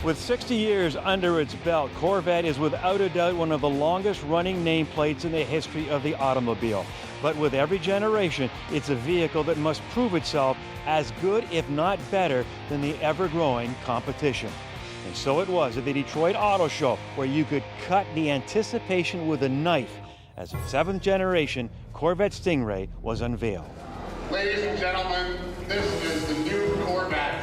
With 60 years under its belt, Corvette is without a doubt one of the longest running nameplates in the history of the automobile. But with every generation, it's a vehicle that must prove itself as good, if not better, than the ever-growing competition. And so it was at the Detroit Auto Show, where you could cut the anticipation with a knife as a 7th generation Corvette Stingray was unveiled. Ladies and gentlemen, this is the new Corvette.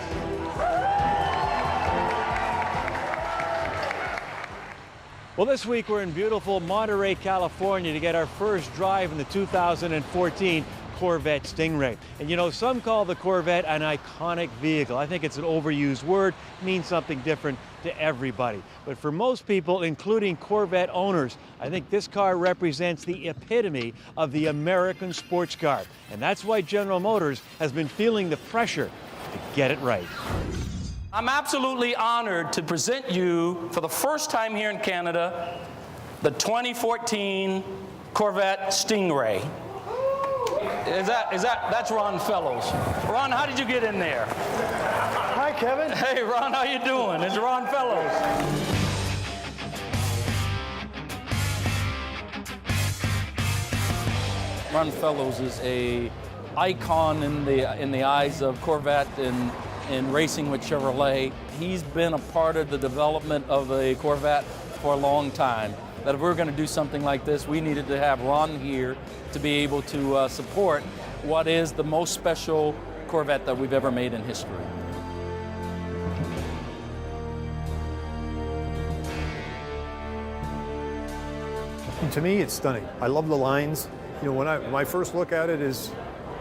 Well, this week we're in beautiful Monterey, California to get our first drive in the 2014 Corvette Stingray. And you know, some call the Corvette an iconic vehicle. I think it's an overused word, means something different to everybody. But for most people, including Corvette owners, I think this car represents the epitome of the American sports car. And that's why General Motors has been feeling the pressure to get it right. I'm absolutely honored to present you for the first time here in Canada the 2014 Corvette Stingray. That's Ron Fellows. Ron, how did you get in there? Hi, Kevin. Hey, Ron, how you doing? It's Ron Fellows. Ron Fellows is a icon in the eyes of Corvette and racing with Chevrolet. He's been a part of the development of the Corvette for a long time. That if we were going to do something like this, we needed to have Ron here to be able to support what is the most special Corvette that we've ever made in history. To me, it's stunning. I love the lines. You know, when I first look at it,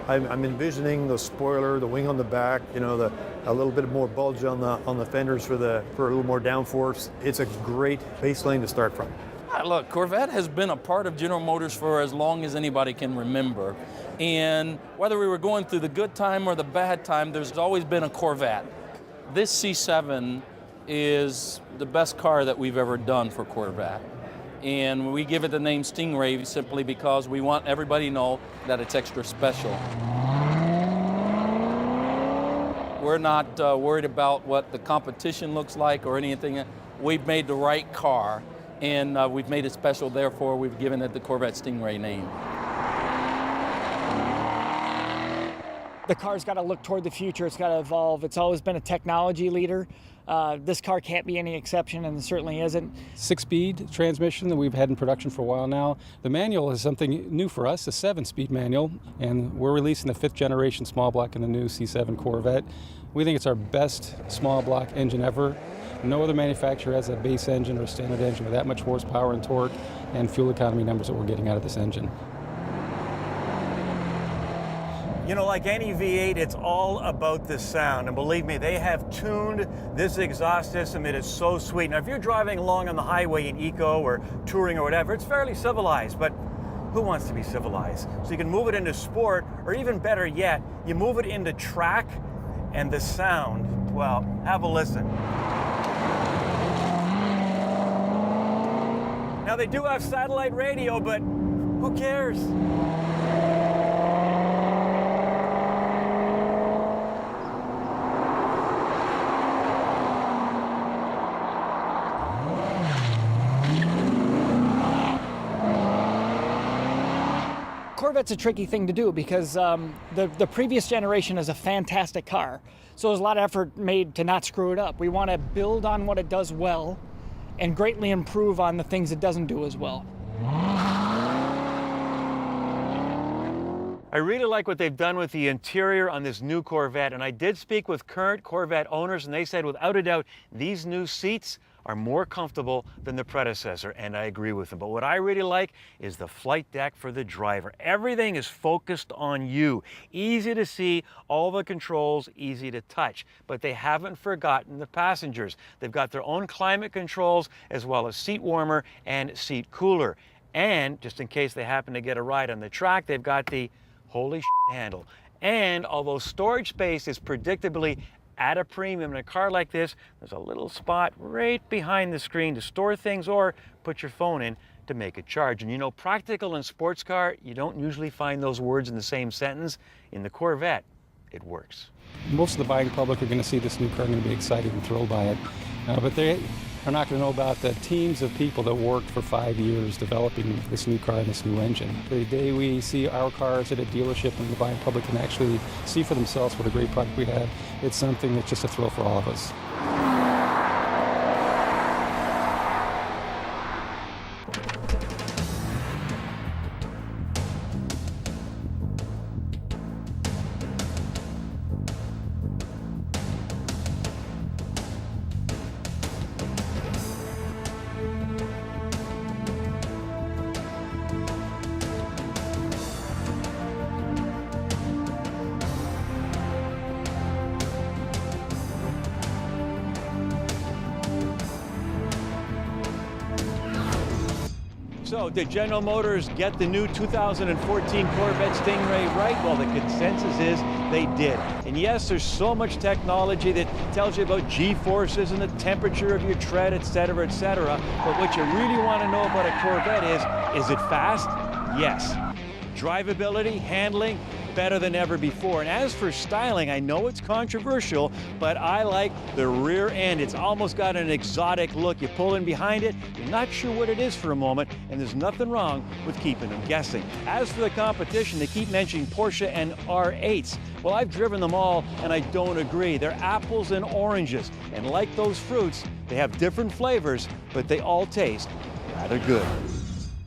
I'm envisioning the spoiler, the wing on the back, you know, a little bit more bulge on the fenders for a little more downforce. It's a great baseline to start from. Look, Corvette has been a part of General Motors for as long as anybody can remember. And whether we were going through the good time or the bad time, there's always been a Corvette. This C7 is the best car that we've ever done for Corvette. And we give it the name Stingray simply because we want everybody to know that it's extra special. We're not worried about what the competition looks like or anything. We've made the right car, and we've made it special, therefore we've given it the Corvette Stingray name. The car's got to look toward the future, it's got to evolve. It's always been a technology leader. This car can't be any exception, and it certainly isn't. 6-speed transmission that we've had in production for a while now. The manual is something new for us, a 7-speed manual, and we're releasing the 5th generation small block in the new C7 Corvette. We think it's our best small block engine ever. No other manufacturer has a base engine or a standard engine with that much horsepower and torque and fuel economy numbers that we're getting out of this engine. You know, like any V8, it's all about the sound. And believe me, they have tuned this exhaust system. It is so sweet. Now, if you're driving along on the highway in eco or touring or whatever, it's fairly civilized, but who wants to be civilized? So you can move it into sport, or even better yet, you move it into track, and the sound, well, have a listen. Now, they do have satellite radio, but who cares? Corvette's a tricky thing to do because the previous generation is a fantastic car. So there's a lot of effort made to not screw it up. We want to build on what it does well and greatly improve on the things it doesn't do as well. I really like what they've done with the interior on this new Corvette, and I did speak with current Corvette owners, and they said without a doubt these new seats are more comfortable than the predecessor, and I agree with them. But what I really like is the flight deck for the driver. Everything is focused on you. Easy to see, all the controls easy to touch. But they haven't forgotten the passengers. They've got their own climate controls as well as seat warmer and seat cooler. And just in case they happen to get a ride on the track, they've got the holy shit handle. And although storage space is predictably at a premium in a car like this, there's a little spot right behind the screen to store things or put your phone in to make a charge. And you know, practical and sports car, you don't usually find those words in the same sentence. In the Corvette, it works. Most of the buying public are going to see this new car and going to be excited and thrilled by it. But they are not going to know about the teams of people that worked for 5 years developing this new car and this new engine. The day we see our cars at a dealership and the buying public can actually see for themselves what a great product we have, it's something that's just a thrill for all of us. So, did General Motors get the new 2014 Corvette Stingray right? Well, the consensus is they did. And yes, there's so much technology that tells you about G-forces and the temperature of your tread, et cetera, et cetera. But what you really want to know about a Corvette is it fast? Yes. Drivability, handling, better than ever before. And as for styling, I know it's controversial, but I like the rear end. It's almost got an exotic look. You pull in behind it, you're not sure what it is for a moment, and there's nothing wrong with keeping them guessing. As for the competition, they keep mentioning Porsche and R8s. Well, I've driven them all, and I don't agree. They're apples and oranges, and like those fruits, they have different flavors, but they all taste rather good.